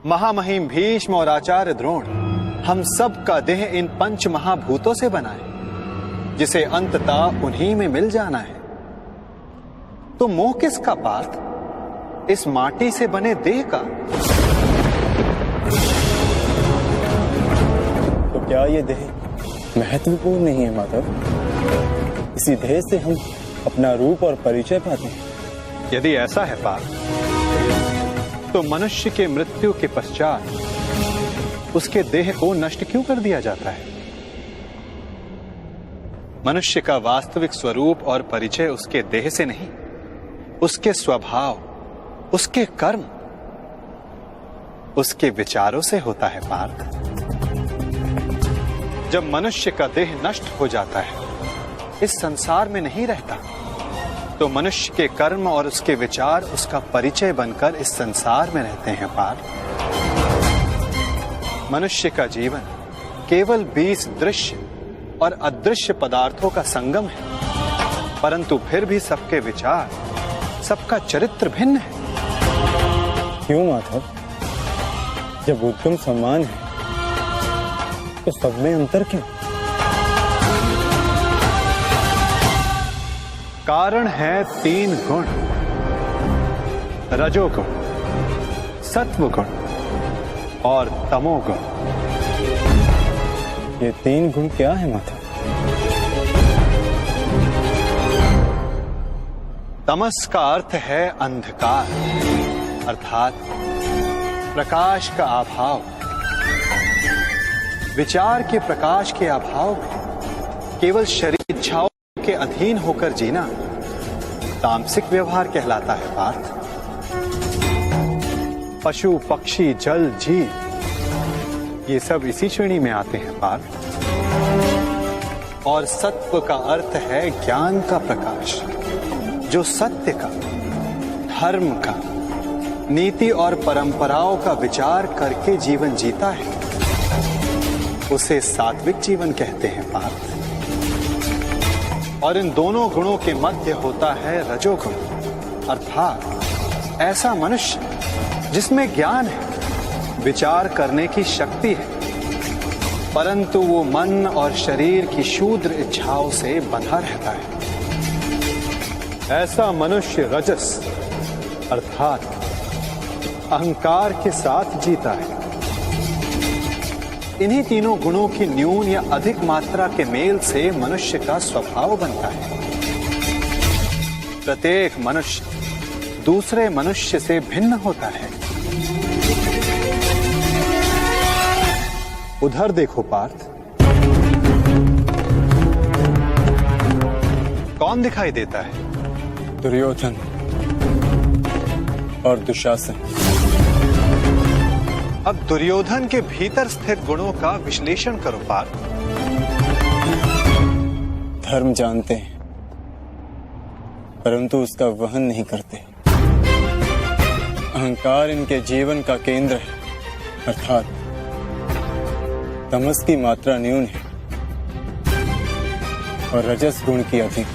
महामहिम भीष्म और आचार्य द्रोण हम सब का देह इन पंच महाभूतों से बना है, जिसे अंततः उन्हीं में मिल जाना है। तो मोह किसका पार्थ? इस माटी से बने देह का। तो क्या ये देह महत्वपूर्ण नहीं है माधव? इसी देह से हम अपना रूप और परिचय पाते हैं। यदि ऐसा है पार्थ, तो मनुष्य के मृत्यु के पश्चात उसके देह को नष्ट क्यों कर दिया जाता है? मनुष्य का वास्तविक स्वरूप और परिचय उसके देह से नहीं, उसके स्वभाव, उसके कर्म, उसके विचारों से होता है पार्थ। जब मनुष्य का देह नष्ट हो जाता है, इस संसार में नहीं रहता, तो मनुष्य के कर्म और उसके विचार उसका परिचय बनकर इस संसार में रहते हैं पार्थ। मनुष्य का जीवन केवल 20 दृश्य और अदृश्य पदार्थों का संगम है, परंतु फिर भी सबके विचार, सबका चरित्र भिन्न है। क्यों माधव? जब उद्गम समान है तो सब में अंतर क्यों? कारण है 3 गुण, रजोगुण, सत्वगुण और तमोगुण। ये 3 गुण क्या है माधव? तमस का अर्थ है अंधकार, अर्थात प्रकाश का अभाव। विचार के प्रकाश के अभाव में केवल शरीर इच्छाओं के अधीन होकर जीना तामसिक व्यवहार कहलाता है पार्थ। पशु, पक्षी, जल, जीव ये सब इसी श्रेणी में आते हैं पार्थ। और सत्व का अर्थ है ज्ञान का प्रकाश, जो सत्य का, धर्म का, नीति और परंपराओं का विचार करके जीवन जीता है, उसे सात्विक जीवन कहते हैं पार्थ। और इन दोनों गुणों के मध्य होता है रजोगुण, अर्थात ऐसा मनुष्य जिसमें ज्ञान है, विचार करने की शक्ति है, परंतु वो मन और शरीर की क्षुद्र इच्छाओं से बंधा रहता है। ऐसा मनुष्य रजस अर्थात अहंकार के साथ जीता है। इन्हीं तीनों गुणों की न्यून या अधिक मात्रा के मेल से मनुष्य का स्वभाव बनता है। प्रत्येक मनुष्य दूसरे मनुष्य से भिन्न होता है। उधर देखो पार्थ, कौन दिखाई देता है? दुर्योधन और दुशासन। अब दुर्योधन के भीतर स्थित गुणों का विश्लेषण करो पार्थ। धर्म जानते हैं, परंतु उसका वहन नहीं करते। अहंकार इनके जीवन का केंद्र है, अर्थात तमस की मात्रा न्यून है और रजस गुण की अधिक,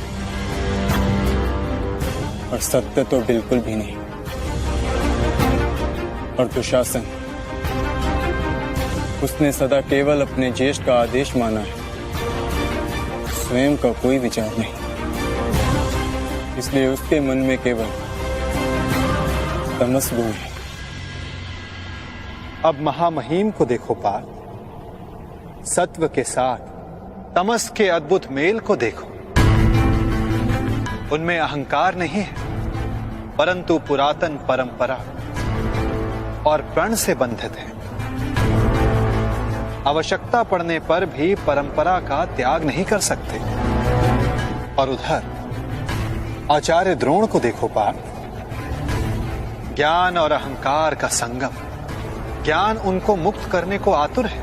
और सत्य तो बिल्कुल भी नहीं। और दुशासन, उसने सदा केवल अपने ज्येष्ठ का आदेश माना है, स्वयं का कोई विचार नहीं, इसलिए उसके मन में केवल तमस गुण है। अब महामहिम को देखो पार्थ, सत्व के साथ तमस के अद्भुत मेल को देखो। उनमें अहंकार नहीं है, परंतु पुरातन परंपरा और प्रण से बंधित है। आवश्यकता पड़ने पर भी परंपरा का त्याग नहीं कर सकते। और उधर आचार्य द्रोण को देखो पार्थ, ज्ञान और अहंकार का संगम। ज्ञान उनको मुक्त करने को आतुर है,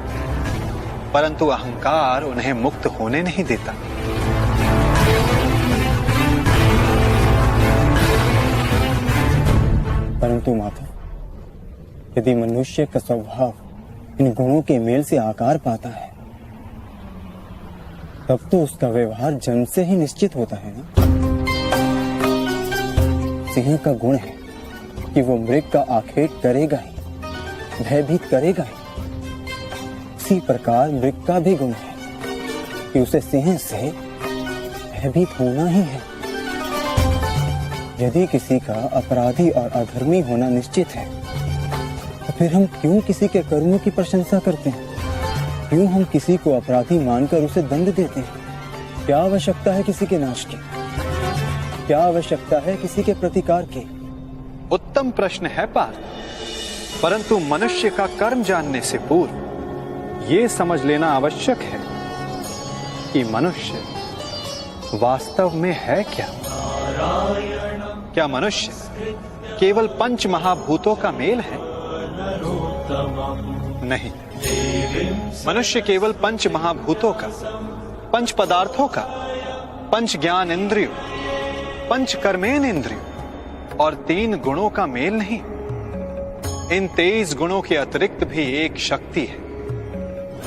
परंतु अहंकार उन्हें मुक्त होने नहीं देता। परंतु माता, यदि मनुष्य का स्वभाव इन गुणों के मेल से आकार पाता है, तब तो उसका व्यवहार जन्म से ही निश्चित होता है ना। सिंह का गुण है कि वो मृग का आखेट करेगा ही, भयभीत करेगा ही। इसी प्रकार मृग का भी गुण है कि उसे सिंह से भयभीत होना ही है। यदि किसी का अपराधी और अधर्मी होना निश्चित है, तो फिर हम क्यों किसी के कर्मों की प्रशंसा करते हैं? क्यों हम किसी को अपराधी मानकर उसे दंड देते हैं? क्या आवश्यकता है किसी के नाश की? क्या आवश्यकता है किसी के प्रतिकार की? उत्तम प्रश्न है पार्थ, परंतु मनुष्य का कर्म जानने से पूर्व यह समझ लेना आवश्यक है कि मनुष्य वास्तव में है क्या? क्या मनुष्य केवल पंच महाभूतों का मेल है? नहीं, मनुष्य केवल पंच महाभूतों का, पंच पदार्थों का, पंच ज्ञान इंद्रियों, पंच कर्मेन इंद्रियों और 3 गुणों का मेल नहीं। इन 23 गुणों के अतिरिक्त भी एक शक्ति है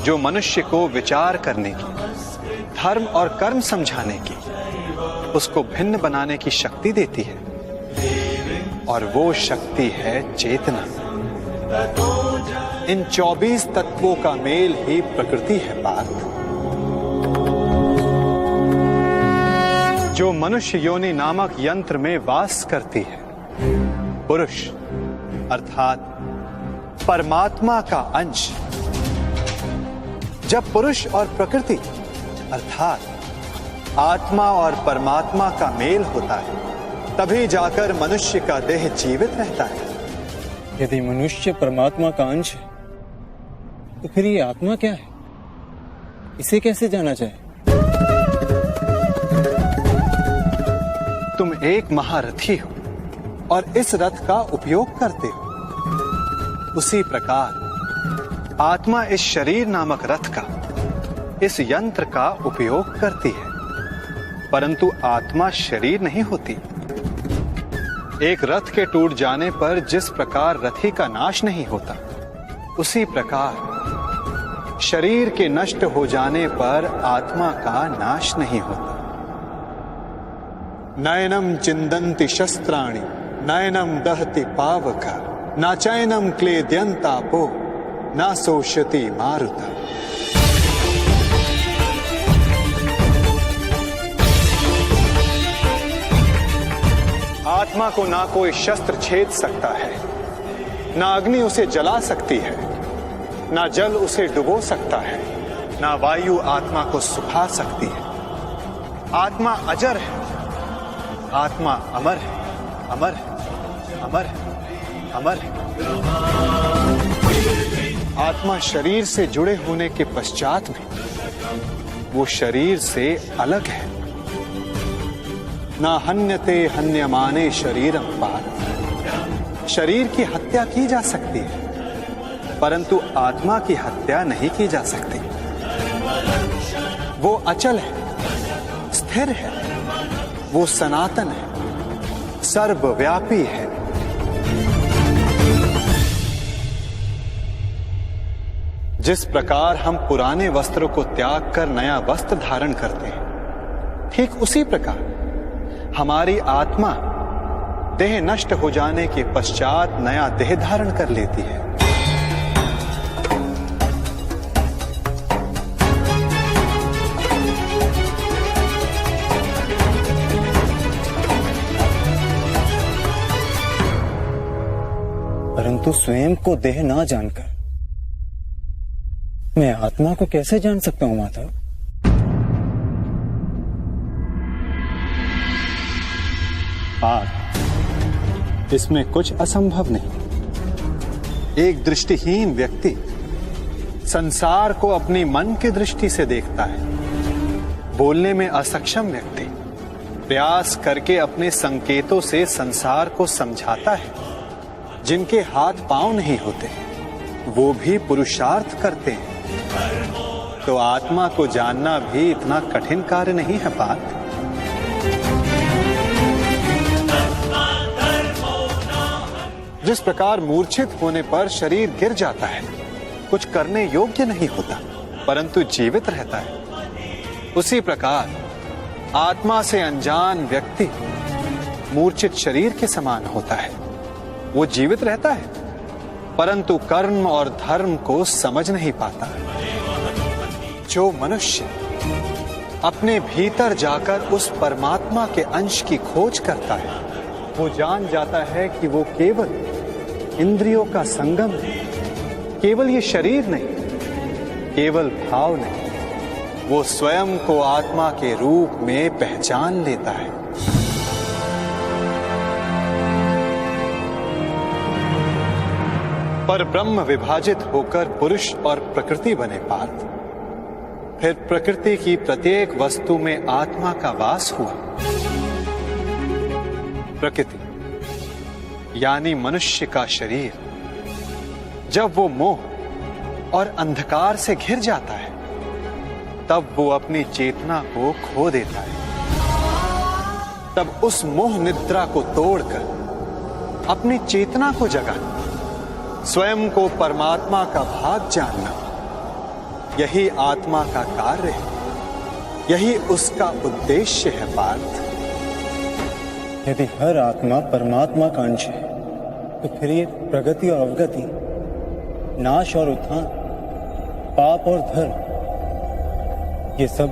जो मनुष्य को विचार करने की, धर्म और कर्म समझाने की, उसको भिन्न बनाने की शक्ति देती है, और वो शक्ति है चेतना। इन 24 तत्वों का मेल ही प्रकृति है पार्थ। जो मनुष्य योनि नामक यंत्र में वास करती है, पुरुष अर्थात परमात्मा का अंश। जब पुरुष और प्रकृति अर्थात आत्मा और परमात्मा का मेल होता है, तभी जाकर मनुष्य का देह जीवित रहता है। यदि मनुष्य परमात्मा का अंश है, तो फिर ये आत्मा क्या है? इसे कैसे जाना जाए? तुम एक महारथी हो और इस रथ का उपयोग करते हो। उसी प्रकार आत्मा इस शरीर नामक रथ का, इस यंत्र का उपयोग करती है, परंतु आत्मा शरीर नहीं होती। एक रथ के टूट जाने पर जिस प्रकार रथी का नाश नहीं होता, उसी प्रकार शरीर के नष्ट हो जाने पर आत्मा का नाश नहीं होता। नयनम चिंदन्ति शस्त्राणि नयनम दहति पावका न चैनम क्लेद्यन्तापो न शोष्यति मारुता। आत्मा को ना कोई शस्त्र छेद सकता है, ना अग्नि उसे जला सकती है, ना जल उसे डुबो सकता है, ना वायु आत्मा को सुखा सकती है। आत्मा अजर है, आत्मा अमर है, अमर है, अमर है, अमर है। आत्मा शरीर से जुड़े होने के पश्चात भी वो शरीर से अलग है। ना हन्यते हन्यमाने शरीरम पार्थ। शरीर की हत्या की जा सकती है, परंतु आत्मा की हत्या नहीं की जा सकती। वो अचल है, स्थिर है, वो सनातन है, सर्वव्यापी है। जिस प्रकार हम पुराने वस्त्रों को त्याग कर नया वस्त्र धारण करते हैं, ठीक उसी प्रकार हमारी आत्मा देह नष्ट हो जाने के पश्चात नया देह धारण कर लेती है। परंतु स्वयं को देह ना जानकर मैं आत्मा को कैसे जान सकता हूं माता? पार्थ, इसमें कुछ असंभव नहीं। एक दृष्टिहीन व्यक्ति संसार को अपनी मन की दृष्टि से देखता है। बोलने में असक्षम व्यक्ति प्रयास करके अपने संकेतों से संसार को समझाता है। जिनके हाथ पांव नहीं होते, वो भी पुरुषार्थ करते हैं। तो आत्मा को जानना भी इतना कठिन कार्य नहीं है पार्थ। जिस प्रकार मूर्छित होने पर शरीर गिर जाता है, कुछ करने योग्य नहीं होता, परंतु जीवित रहता है, उसी प्रकार आत्मा से अनजान व्यक्ति मूर्छित शरीर के समान होता है। वो जीवित रहता है, परंतु कर्म और धर्म को समझ नहीं पाता। जो मनुष्य अपने भीतर जाकर उस परमात्मा के अंश की खोज करता है, वो जान जाता है कि वो केवल इंद्रियों का संगम है, केवल ये शरीर नहीं, केवल भाव नहीं, वो स्वयं को आत्मा के रूप में पहचान लेता है। पर ब्रह्म विभाजित होकर पुरुष और प्रकृति बने पार्थ। फिर प्रकृति की प्रत्येक वस्तु में आत्मा का वास हुआ। प्रकृति यानी मनुष्य का शरीर जब वो मोह और अंधकार से घिर जाता है, तब वो अपनी चेतना को खो देता है। तब उस मोह निद्रा को तोड़कर अपनी चेतना को जगाना, स्वयं को परमात्मा का भाग जानना, यही आत्मा का कार्य है, यही उसका उद्देश्य है पार्थ। यदि हर आत्मा परमात्मा का अंश है, तो फिर ये प्रगति और अवगति, नाश और उत्थान, पाप और धर्म, ये सब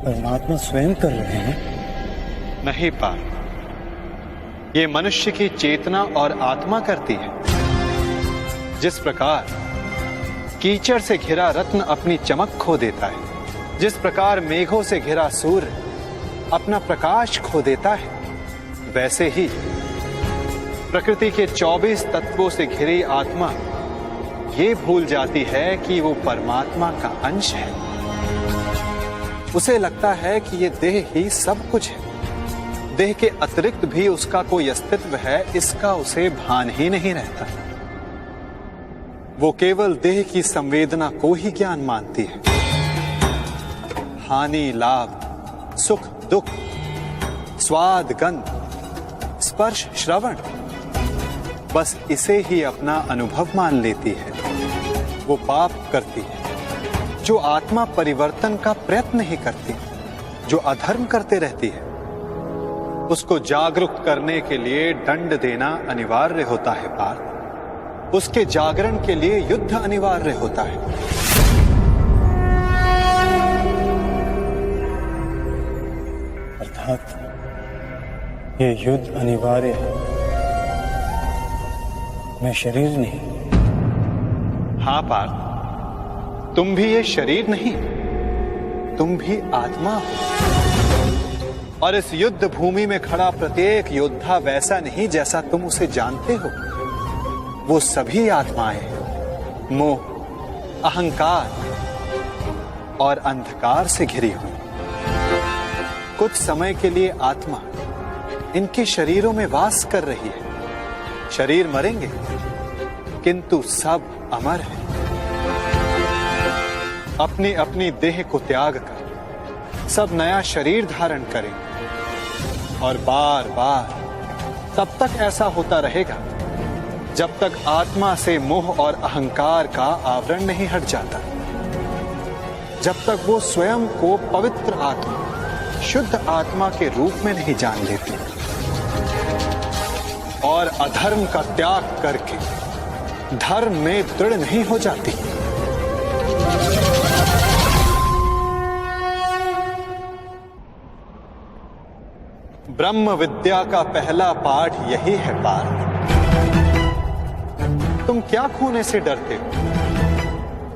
परमात्मा स्वयं कर रहे हैं। नहीं पार्थ, ये मनुष्य की चेतना और आत्मा करती है। जिस प्रकार कीचड़ से घिरा रत्न अपनी चमक खो देता है, जिस प्रकार मेघों से घिरा सूर्य अपना प्रकाश खो देता है, वैसे ही प्रकृति के 24 तत्वों से घिरी आत्मा ये भूल जाती है कि वो परमात्मा का अंश है। उसे लगता है कि ये देह ही सब कुछ है, देह के अतिरिक्त भी उसका कोई अस्तित्व है, इसका उसे भान ही नहीं रहता। वो केवल देह की संवेदना को ही ज्ञान मानती है। हानि लाभ, सुख दुख, स्वाद गंध, स्पर्श श्रवण, बस इसे ही अपना अनुभव मान लेती है। वो पाप करती है जो आत्मा परिवर्तन का प्रयत्न नहीं करती, जो अधर्म करते रहती है। उसको जागरूक करने के लिए दंड देना अनिवार्य होता है पार्थ। उसके जागरण के लिए युद्ध अनिवार्य होता है। अर्थात ये युद्ध अनिवार्य है, मैं शरीर नहीं। हाँ पार्थ, तुम भी ये शरीर नहीं, तुम भी आत्मा हो। और इस युद्ध भूमि में खड़ा प्रत्येक योद्धा वैसा नहीं जैसा तुम उसे जानते हो। वो सभी आत्माएं मोह, अहंकार और अंधकार से घिरी हुई। कुछ समय के लिए आत्मा इनके शरीरों में वास कर रही है। शरीर मरेंगे, किंतु सब अमर है। अपनी अपनी देह को त्याग कर सब नया शरीर धारण करेंगे और बार बार तब तक ऐसा होता रहेगा जब तक आत्मा से मोह और अहंकार का आवरण नहीं हट जाता, जब तक वो स्वयं को पवित्र आत्मा, शुद्ध आत्मा के रूप में नहीं जान लेती और अधर्म का त्याग करके धर्म में दृढ़ नहीं हो जाती। ब्रह्म विद्या का पहला पाठ यही है पार्थ। तुम क्या खोने से डरते हो?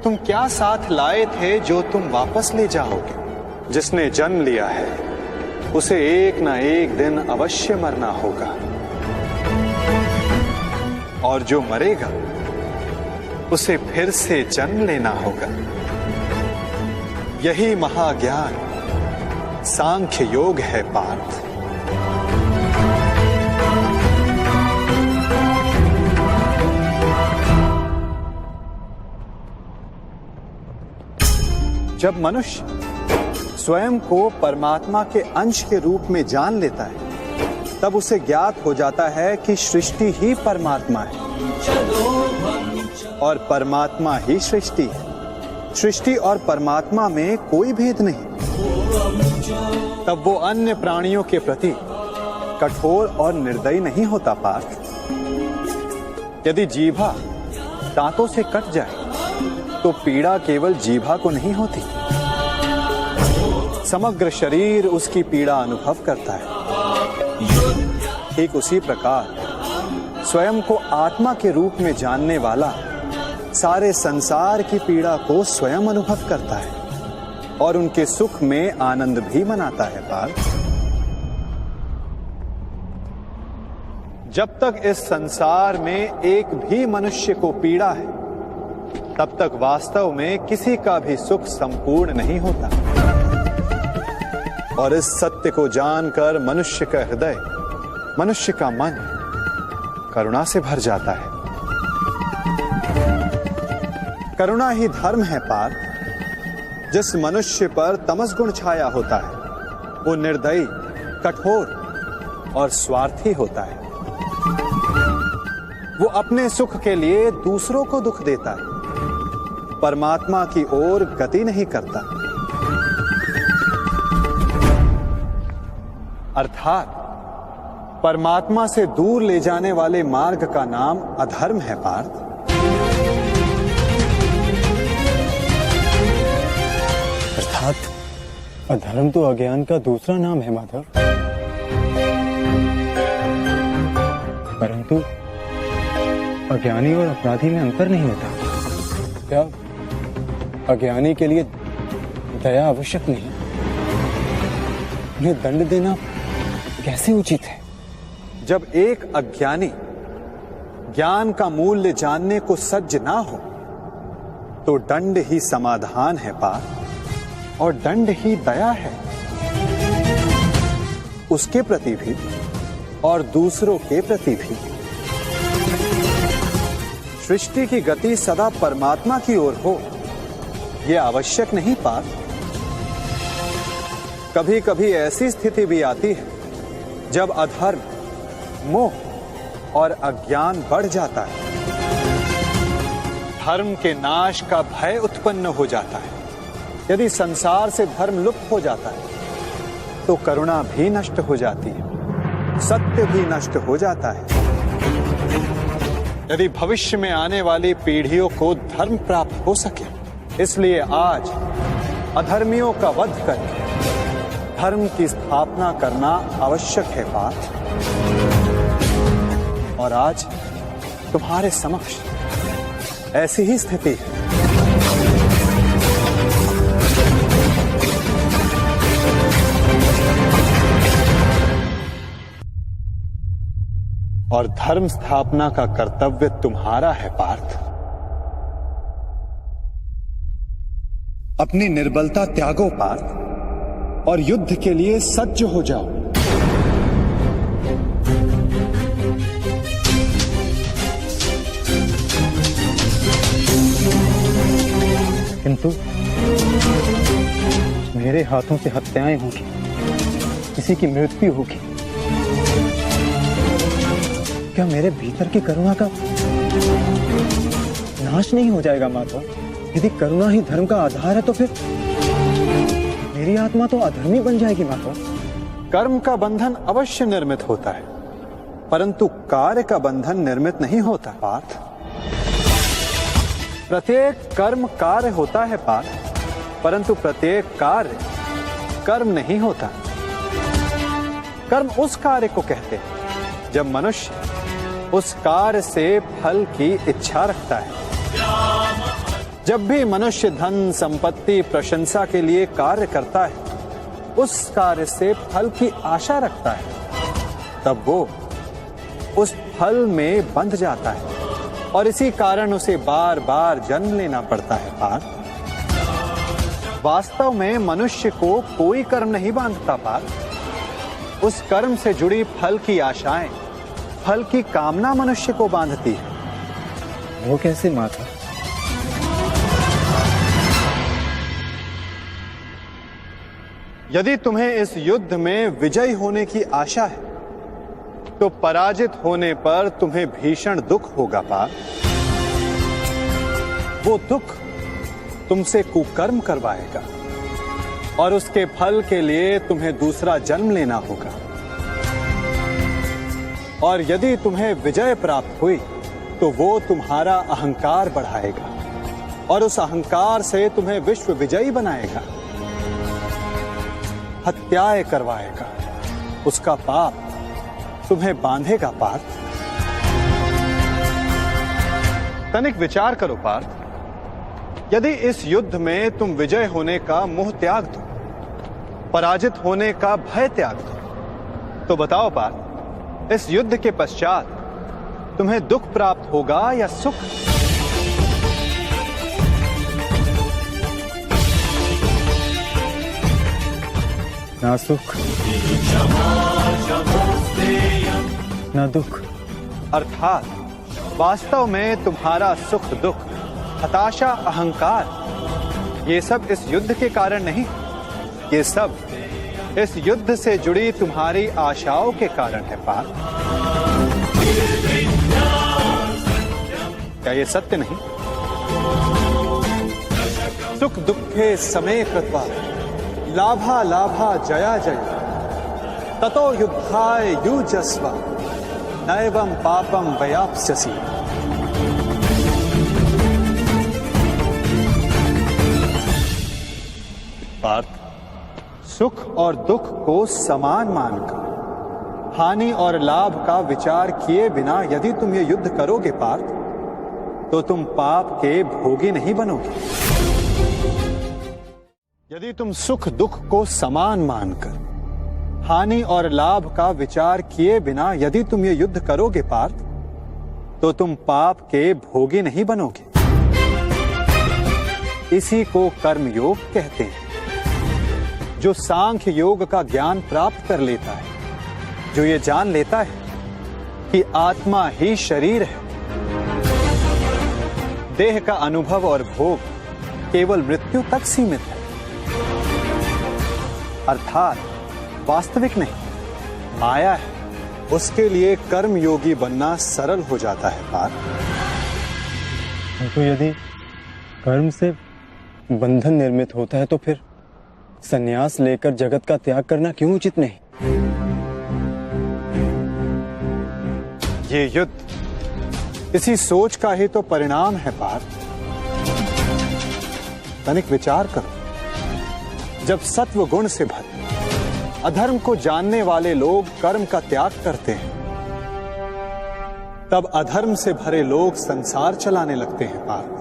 तुम क्या साथ लाए थे जो तुम वापस ले जाओगे? जिसने जन्म लिया है उसे एक ना एक दिन अवश्य मरना होगा, और जो मरेगा उसे फिर से जन्म लेना होगा। यही महाज्ञान सांख्य योग है पार्थ। जब मनुष्य स्वयं को परमात्मा के अंश के रूप में जान लेता है, तब उसे ज्ञात हो जाता है कि सृष्टि ही परमात्मा है और परमात्मा ही सृष्टि है। सृष्टि और परमात्मा में कोई भेद नहीं। तब वो अन्य प्राणियों के प्रति कठोर और निर्दयी नहीं होता पार्थ। यदि जीभा दांतों से कट जाए तो पीड़ा केवल जीभा को नहीं होती, समग्र शरीर उसकी पीड़ा अनुभव करता है। ठीक उसी प्रकार स्वयं को आत्मा के रूप में जानने वाला सारे संसार की पीड़ा को स्वयं अनुभव करता है और उनके सुख में आनंद भी मनाता है। पार्थ, जब तक इस संसार में एक भी मनुष्य को पीड़ा है, तब तक वास्तव में किसी का भी सुख संपूर्ण नहीं होता। और इस सत्य को जानकर मनुष्य का हृदय, मनुष्य का मन करुणा से भर जाता है। करुणा ही धर्म है पार्थ। जिस मनुष्य पर तमस गुण छाया होता है वो निर्दयी, कठोर और स्वार्थी होता है। वो अपने सुख के लिए दूसरों को दुख देता है, परमात्मा की ओर गति नहीं करता। अर्थात परमात्मा से दूर ले जाने वाले मार्ग का नाम अधर्म है पार्थ। अर्थात अधर्म तो अज्ञान का दूसरा नाम है माधव। परंतु अज्ञानी और अपराधी में अंतर नहीं होता। क्या अज्ञानी के लिए दया आवश्यक नहीं? उन्हें दंड देना कैसे उचित है? जब एक अज्ञानी ज्ञान का मूल्य जानने को सज्ज ना हो तो दंड ही समाधान है पार्थ, और दंड ही दया है, उसके प्रति भी और दूसरों के प्रति भी। सृष्टि की गति सदा परमात्मा की ओर हो यह आवश्यक नहीं पार्थ। कभी कभी ऐसी स्थिति भी आती है जब अधर्म, मोह और अज्ञान बढ़ जाता है। धर्म के नाश का भय उत्पन्न हो जाता है। यदि संसार से धर्म लुप्त हो जाता है तो करुणा भी नष्ट हो जाती है, सत्य भी नष्ट हो जाता है। यदि भविष्य में आने वाली पीढ़ियों को धर्म प्राप्त हो सके, इसलिए आज अधर्मियों का वध करके धर्म की स्थापना करना आवश्यक है पार्थ। और आज तुम्हारे समक्ष ऐसी ही स्थिति है। और धर्म स्थापना का कर्तव्य तुम्हारा है पार्थ। अपनी निर्बलता त्यागो पार्थ और युद्ध के लिए सज्ज हो जाओ। किंतु मेरे हाथों से हत्याएं होंगी, किसी की मृत्यु होगी, क्या मेरे भीतर की करुणा का नाश नहीं हो जाएगा माधव? यदि करुणा ही धर्म का आधार है तो फिर मेरी आत्मा तो अधर्मी बन जाएगी माधव। कर्म का बंधन अवश्य निर्मित होता है, परंतु कार्य का बंधन निर्मित नहीं होता पार्थ। प्रत्येक कर्म कार्य होता है पार्थ, परंतु प्रत्येक कार्य कर्म नहीं होता। कर्म उस कार्य को कहते हैं जब मनुष्य उस कार्य से फल की इच्छा रखता है। जब भी मनुष्य धन, संपत्ति, प्रशंसा के लिए कार्य करता है, उस कार्य से फल की आशा रखता है, तब वो उस फल में बंध जाता है और इसी कारण उसे बार बार जन्म लेना पड़ता है पार्थ। वास्तव में मनुष्य को कोई कर्म नहीं बांधता पार्थ। उस कर्म से जुड़ी फल की आशाएं, फल की कामना मनुष्य को बांधती है। वो कैसे माता? यदि तुम्हें इस युद्ध में विजयी होने की आशा है तो पराजित होने पर तुम्हें भीषण दुख होगा पार्थ। वो दुख तुमसे कुकर्म करवाएगा और उसके फल के लिए तुम्हें दूसरा जन्म लेना होगा। और यदि तुम्हें विजय प्राप्त हुई तो वो तुम्हारा अहंकार बढ़ाएगा और उस अहंकार से तुम्हें विश्व विजयी बनाएगा, हत्याएं करवाएगा। उसका पाप तुम्हें बांधेगा पार्थ। तनिक विचार करो पार्थ, यदि इस युद्ध में तुम विजय होने का मोह त्याग दो, पराजित होने का भय त्याग दो, तो बताओ पार्थ, इस युद्ध के पश्चात तुम्हें दुख प्राप्त होगा या सुख? ना सुख ना दुख। अर्थात वास्तव में तुम्हारा सुख दुख, हताशा, अहंकार, ये सब इस युद्ध के कारण नहीं, ये सब इस युद्ध से जुड़ी तुम्हारी आशाओं के कारण है पार्थ। क्या ये सत्य नहीं? सुख दुखे समे कृत्वा लाभा लाभा जया जया ततो युद्धाय युजस्व नैवं पापम वयाप्स्यसि। पार्थ, सुख और दुख को समान मानकर हानि और लाभ का विचार किए बिना यदि तुम ये युद्ध करोगे पार्थ, तो तुम पाप के भोगी नहीं बनोगे। यदि तुम सुख दुख को समान मानकर हानि और लाभ का विचार किए बिना यदि तुम ये युद्ध करोगे पार्थ, तो तुम पाप के भोगी नहीं बनोगे। इसी को कर्म योग कहते हैं। जो सांख्य योग का ज्ञान प्राप्त कर लेता है, जो ये जान लेता है कि आत्मा ही शरीर है, देह का अनुभव और भोग केवल मृत्यु तक सीमित है, अर्थात वास्तविक नहीं, माया है, उसके लिए कर्म योगी बनना सरल हो जाता है पार्थ। तो यदि कर्म से बंधन निर्मित होता है तो फिर संन्यास लेकर जगत का त्याग करना क्यों उचित नहीं? ये युद्ध इसी सोच का ही तो परिणाम है पार्थ। तनिक विचार करो, जब सत्व गुण से भरे अधर्म को जानने वाले लोग कर्म का त्याग करते हैं, तब अधर्म से भरे लोग संसार चलाने लगते हैं पार्थ।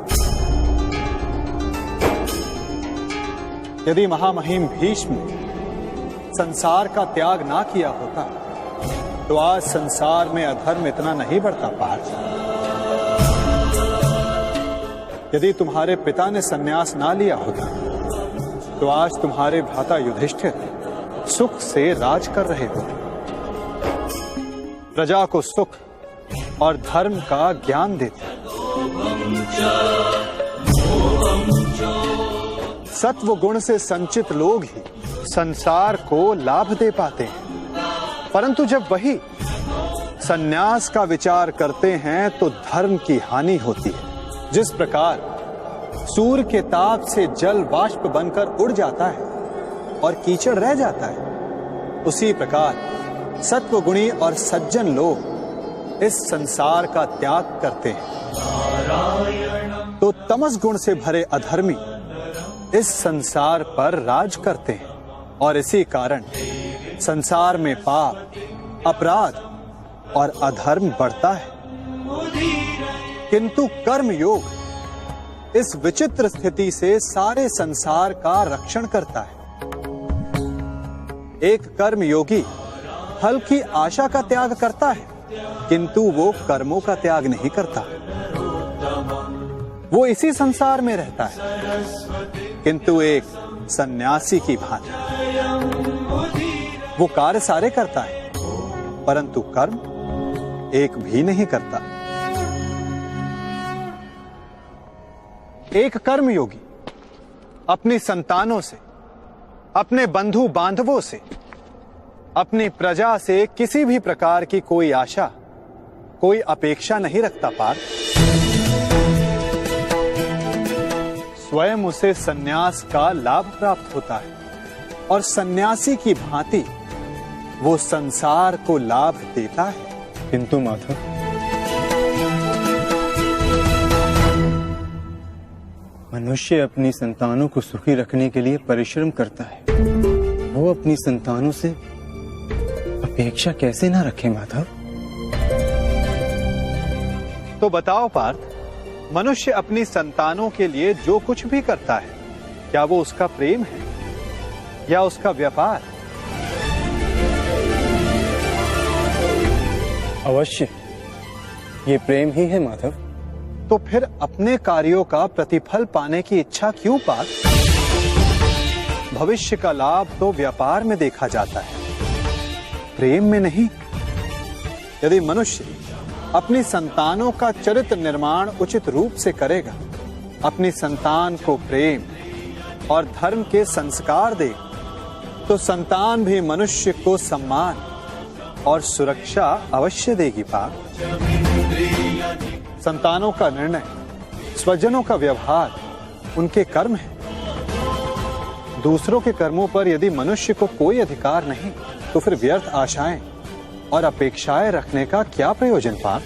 यदि महामहिम भीष्म संसार का त्याग ना किया होता तो आज संसार में अधर्म इतना नहीं बढ़ता पार्थ। यदि तुम्हारे पिता ने संन्यास ना लिया होता तो आज तुम्हारे भ्राता युधिष्ठिर सुख से राज कर रहे हो। प्रजा को सुख और धर्म का ज्ञान देते। सत्व गुण से संचित लोग ही संसार को लाभ दे पाते हैं, परंतु जब वही संन्यास का विचार करते हैं तो धर्म की हानि होती है। जिस प्रकार सूर्य के ताप से जल बाष्प बनकर उड़ जाता है और कीचड़ रह जाता है, उसी प्रकार सत्वगुणी और सज्जन लोग इस संसार का त्याग करते हैं, तो तमस गुण से भरे अधर्मी इस संसार पर राज करते हैं और इसी कारण संसार में पाप, अपराध और अधर्म बढ़ता है। किंतु कर्म योग इस विचित्र स्थिति से सारे संसार का रक्षण करता है। एक कर्म योगी फल की आशा का त्याग करता है, किंतु वो कर्मों का त्याग नहीं करता। वो इसी संसार में रहता है, किंतु एक सन्यासी की भांति वो कार्य सारे करता है, परंतु कर्म एक भी नहीं करता। एक कर्म योगी अपनी संतानों से, अपने बंधु बांधवों से, अपनी प्रजा से किसी भी प्रकार की कोई आशा, कोई अपेक्षा नहीं रखता पार्थ। स्वयं उसे सन्यास का लाभ प्राप्त होता है और सन्यासी की भांति वो संसार को लाभ देता है। किंतु माधव, मनुष्य अपनी संतानों को सुखी रखने के लिए परिश्रम करता है, वो अपनी संतानों से अपेक्षा कैसे ना रखे माधव? तो बताओ पार्थ, मनुष्य अपनी संतानों के लिए जो कुछ भी करता है, क्या वो उसका प्रेम है या उसका व्यापार? अवश्य ये प्रेम ही है माधव। तो फिर अपने कार्यों का प्रतिफल पाने की इच्छा क्यों पार्थ? भविष्य का लाभ तो व्यापार में देखा जाता है, प्रेम में नहीं। यदि मनुष्य अपनी संतानों का चरित्र निर्माण उचित रूप से करेगा, अपनी संतान को प्रेम और धर्म के संस्कार दे, तो संतान भी मनुष्य को सम्मान और सुरक्षा अवश्य देगी पार्थ। संतानों का निर्णय, स्वजनों का व्यवहार उनके कर्म है। दूसरों के कर्मों पर यदि मनुष्य को कोई अधिकार नहीं, तो फिर व्यर्थ आशाएं और अपेक्षाएं रखने का क्या प्रयोजन पार्थ?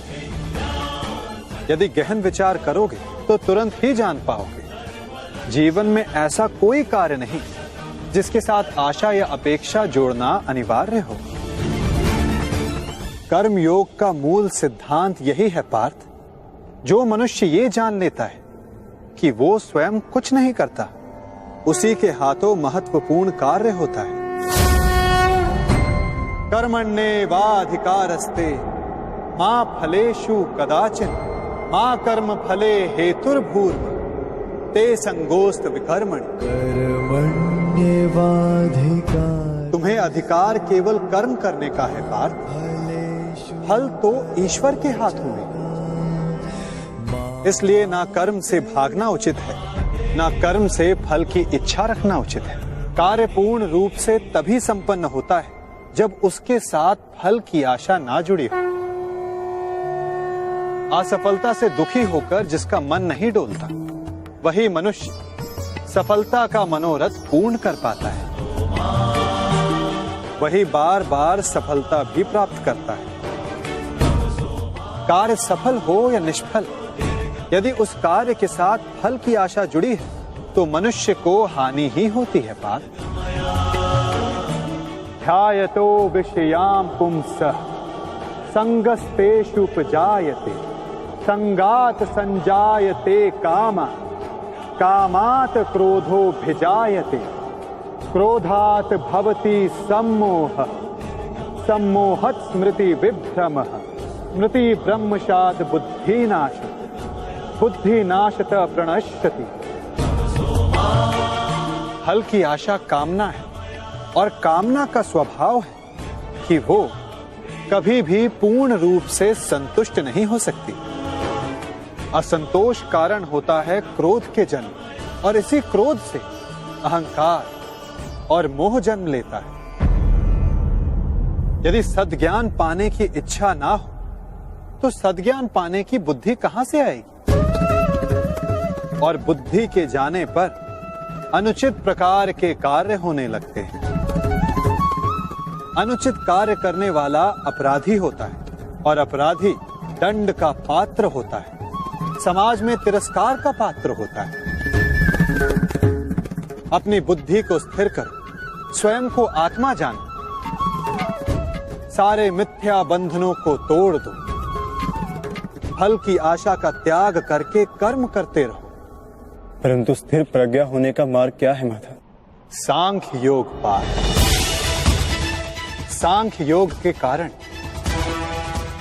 यदि गहन विचार करोगे तो तुरंत ही जान पाओगे, जीवन में ऐसा कोई कार्य नहीं जिसके साथ आशा या अपेक्षा जोड़ना अनिवार्य हो। कर्म योग का मूल सिद्धांत यही है पार्थ। जो मनुष्य ये जान लेता है कि वो स्वयं कुछ नहीं करता, उसी के हाथों महत्वपूर्ण कार्य होता है। कर्मण्येवाधिकारस्ते मा फलेषु कदाचिन मा कर्म फले हेतुर्भूर्व ते संगोस्त विकर्मणि। तुम्हें अधिकार केवल कर्म करने का है पार्थ, फल तो ईश्वर के हाथों में। इसलिए ना कर्म से भागना उचित है, ना कर्म से फल की इच्छा रखना उचित है। कार्य पूर्ण रूप से तभी संपन्न होता है जब उसके साथ फल की आशा ना जुड़ी हो। असफलता से दुखी होकर जिसका मन नहीं डोलता, वही मनुष्य सफलता का मनोरथ पूर्ण कर पाता है। वही बार बार सफलता भी प्राप्त करता है। कार्य सफल हो या निष्फल, यदि उस कार्य के साथ फल की आशा जुड़ी है, तो मनुष्य को हानि ही होती है पार्थ। ध्यायतो विषयाम पुंसः संगस्तेषुपजायते संगात संजायते कामः कामात् क्रोधोऽभिजायते क्रोधात् भवति सम्मोहः सम्मोहात् स्मृति विभ्रमः स्मृति ब्रह्मशात् बुद्धिनाशः बुद्धिनाशत प्रणश्यति। फल की आशा कामना है, और कामना का स्वभाव है कि वो कभी भी पूर्ण रूप से संतुष्ट नहीं हो सकती। असंतोष कारण होता है क्रोध के जन्म, और इसी क्रोध से अहंकार और मोह जन्म लेता है। यदि सद्ज्ञान पाने की इच्छा ना हो, तो सद्ज्ञान पाने की बुद्धि कहां से आएगी? और बुद्धि के जाने पर अनुचित प्रकार के कार्य होने लगते हैं। अनुचित कार्य करने वाला अपराधी होता है, और अपराधी दंड का पात्र होता है, समाज में तिरस्कार का पात्र होता है। अपनी बुद्धि को स्थिर करो, स्वयं को आत्मा जानो, सारे मिथ्या बंधनों को तोड़ दो, फल की आशा का त्याग करके कर्म करते रहो। परंतु स्थिर प्रज्ञा होने का मार्ग क्या है माधव? सांख्य योग पार्थ। सांख्य योग के कारण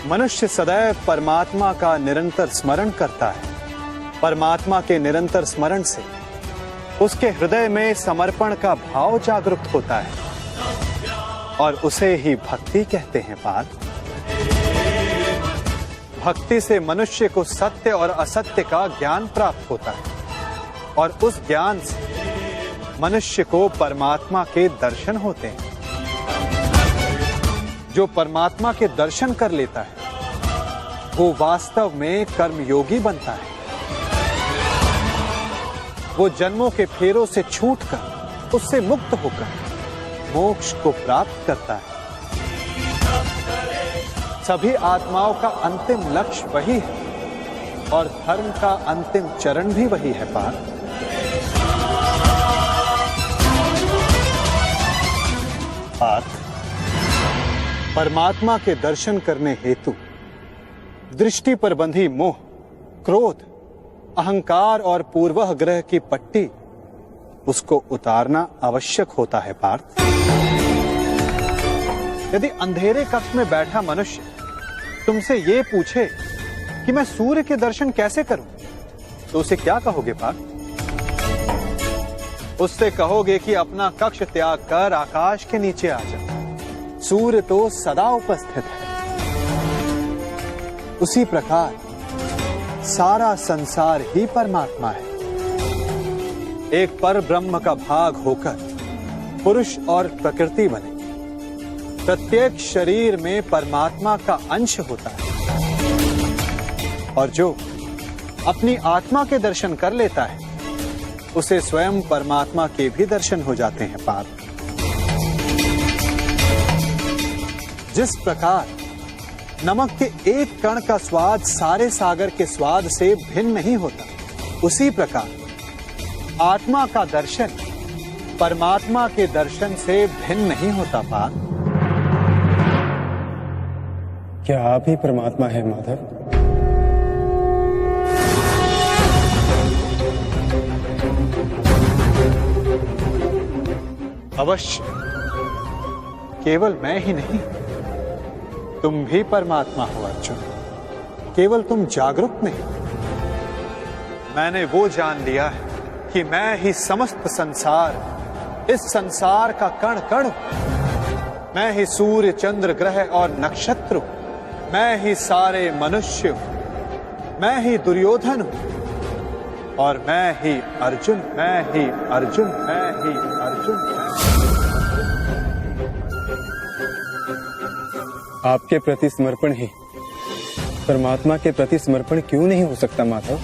मनुष्य सदैव परमात्मा का निरंतर स्मरण करता है। परमात्मा के निरंतर स्मरण से उसके हृदय में समर्पण का भाव जागृत होता है, और उसे ही भक्ति कहते हैं पार्थ। भक्ति से मनुष्य को सत्य और असत्य का ज्ञान प्राप्त होता है, और उस ज्ञान से मनुष्य को परमात्मा के दर्शन होते हैं। जो परमात्मा के दर्शन कर लेता है, वो वास्तव में कर्मयोगी बनता है। वो जन्मों के फेरों से छूटकर, उससे मुक्त होकर मोक्ष को प्राप्त करता है। सभी आत्माओं का अंतिम लक्ष्य वही है, और धर्म का अंतिम चरण भी वही है पार्थ। पार्थ, परमात्मा के दर्शन करने हेतु दृष्टि पर बंधी मोह, क्रोध, अहंकार और पूर्वाग्रह की पट्टी उसको उतारना आवश्यक होता है पार्थ। यदि अंधेरे कक्ष में बैठा मनुष्य तुमसे ये पूछे कि मैं सूर्य के दर्शन कैसे करूं, तो उसे क्या कहोगे पार्थ? उससे कहोगे कि अपना कक्ष त्याग कर आकाश के नीचे आ जा, सूर्य तो सदा उपस्थित है। उसी प्रकार सारा संसार ही परमात्मा है। एक पर ब्रह्म का भाग होकर पुरुष और प्रकृति बने। प्रत्येक शरीर में परमात्मा का अंश होता है, और जो अपनी आत्मा के दर्शन कर लेता है उसे स्वयं परमात्मा के भी दर्शन हो जाते हैं पार्थ। जिस प्रकार नमक के एक कण का स्वाद सारे सागर के स्वाद से भिन्न नहीं होता, उसी प्रकार आत्मा का दर्शन परमात्मा के दर्शन से भिन्न नहीं होता पार्थ। क्या आप ही परमात्मा है माधव? अवश्य, केवल मैं ही नहीं, तुम भी परमात्मा हो अर्जुन। केवल तुम जागरूक नहीं, मैंने वो जान लिया है कि मैं ही समस्त संसार, इस संसार का कण कण हूं। मैं ही सूर्य, चंद्र, ग्रह और नक्षत्र हूं। मैं ही सारे मनुष्य हूं। मैं ही दुर्योधन हूं, और मैं ही अर्जुन, मैं ही अर्जुन, मैं ही अर्जुन। आपके प्रति समर्पण ही परमात्मा के प्रति समर्पण क्यों नहीं हो सकता माधव?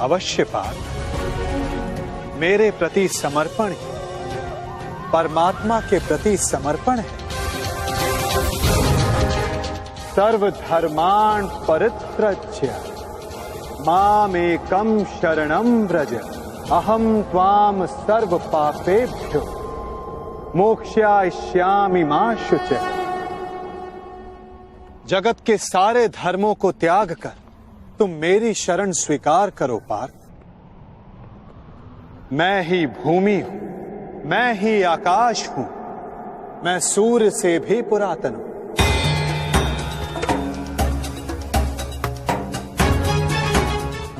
अवश्य पार्थ, मेरे प्रति समर्पण ही परमात्मा के प्रति समर्पण है। सर्वधर्मान् परित्यज्य मामेकं शरणं व्रज, अहं त्वां सर्व पापेभ्यो मोक्षयिष्यामि मा शुचः। जगत के सारे धर्मों को त्याग कर तुम मेरी शरण स्वीकार करो पार्थ। मैं ही भूमि हूं, मैं ही आकाश हूं, मैं सूर्य से भी पुरातन हूं।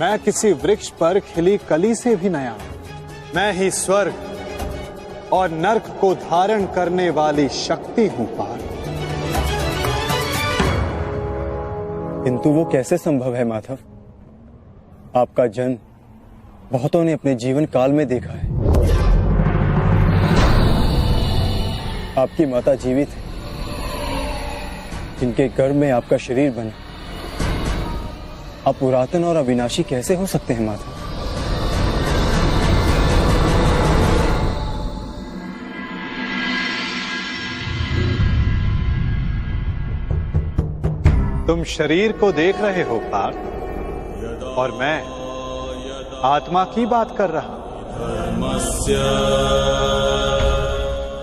मैं किसी वृक्ष पर खिली कली से भी नया हूं। मैं ही स्वर्ग और नर्क को धारण करने वाली शक्ति हूं पार्थ। किंतु वो कैसे संभव है माधव? आपका जन्म बहुतों ने अपने जीवन काल में देखा है। आपकी माता जीवित है, जिनके गर्भ में आपका शरीर बना। आप पुरातन और अविनाशी कैसे हो सकते हैं माधव? तुम शरीर को देख रहे हो पार्थ, और मैं आत्मा की बात कर रहा हूं।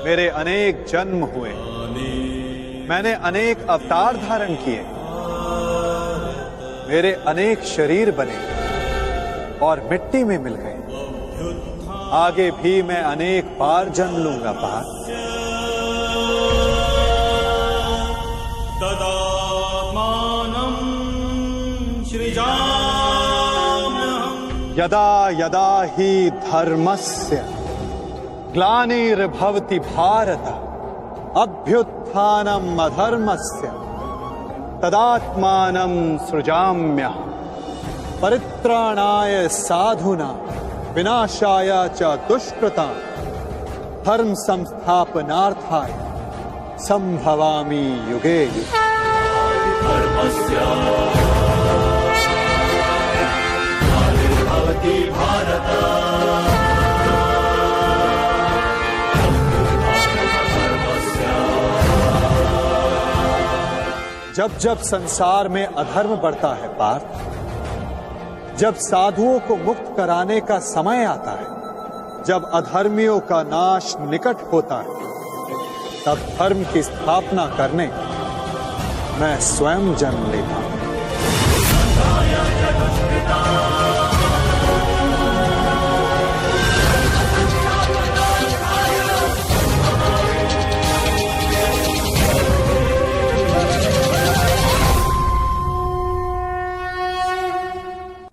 मेरे अनेक जन्म हुए, मैंने अनेक अवतार धारण किए, मेरे अनेक शरीर बने और मिट्टी में मिल गए। आगे भी मैं अनेक बार जन्म लूंगा पार्थ। यदा यदा हि धर्मस्य ग्लानिर्भवति भारत, अभ्युत्थानम् अधर्मस्य तदात्मानं सृजाम्यहम्। परित्राणाय साधूनां विनाशाय च दुष्कृतां धर्म संस्थापनार्थाय संभवामि युगे युगे। जब जब संसार में अधर्म बढ़ता है पार्थ, जब साधुओं को मुक्त कराने का समय आता है, जब अधर्मियों का नाश निकट होता है, तब धर्म की स्थापना करने मैं स्वयं जन्म लेता हूं।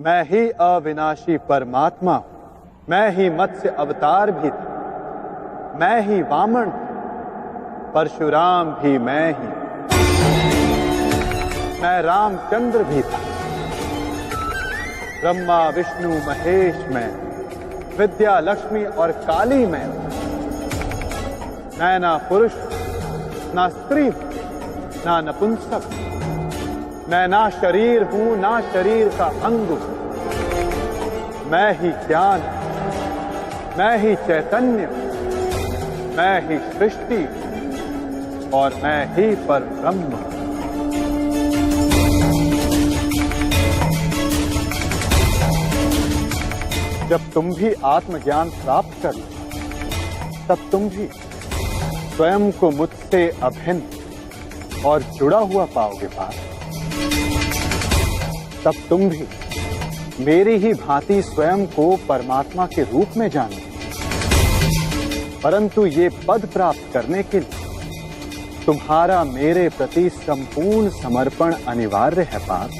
मैं ही अविनाशी परमात्मा हूं, मैं ही मत्स्य अवतार भी था, मैं ही वामन, परशुराम भी मैं ही, मैं रामचंद्र भी था, ब्रह्मा विष्णु महेश मैं, विद्या लक्ष्मी और काली मैं ना पुरुष ना स्त्री ना नपुंसक, मैं ना शरीर हूं ना शरीर का अंग हूं, मैं ही ज्ञान, मैं ही चैतन्य, मैं ही सृष्टि और मैं ही परब्रह्म। जब तुम भी आत्मज्ञान प्राप्त कर लो, तब तुम भी स्वयं को मुझसे अभिन्न और जुड़ा हुआ पाओगे पास। तब तुम भी मेरी ही भांति स्वयं को परमात्मा के रूप में जानो। परंतु ये पद प्राप्त करने के लिए तुम्हारा मेरे प्रति संपूर्ण समर्पण अनिवार्य है पार्थ।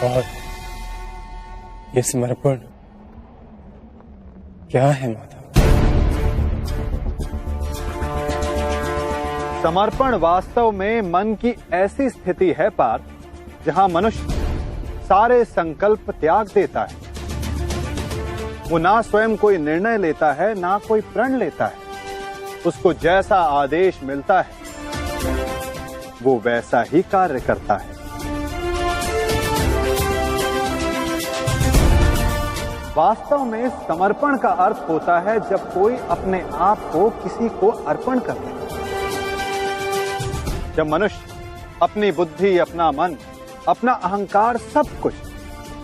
और ये समर्पण क्या है माधव? समर्पण वास्तव में मन की ऐसी स्थिति है पार्थ, जहां मनुष्य सारे संकल्प त्याग देता है। वो ना स्वयं कोई निर्णय लेता है ना कोई प्रण लेता है। उसको जैसा आदेश मिलता है वो वैसा ही कार्य करता है। वास्तव में समर्पण का अर्थ होता है जब कोई अपने आप को किसी को अर्पण करता है। जब मनुष्य अपनी बुद्धि, अपना मन, अपना अहंकार, सब कुछ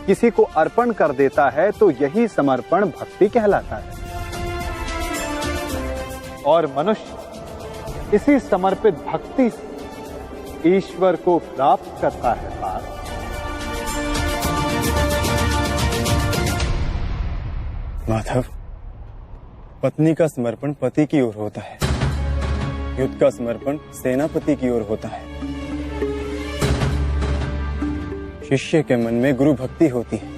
किसी को अर्पण कर देता है, तो यही समर्पण भक्ति कहलाता है। और मनुष्य इसी समर्पित भक्ति से ईश्वर को प्राप्त करता है पार्थ। माधव, पत्नी का समर्पण पति की ओर होता है, युद्ध का समर्पण सेनापति की ओर होता है। शिष्य के मन में गुरु भक्ति होती है।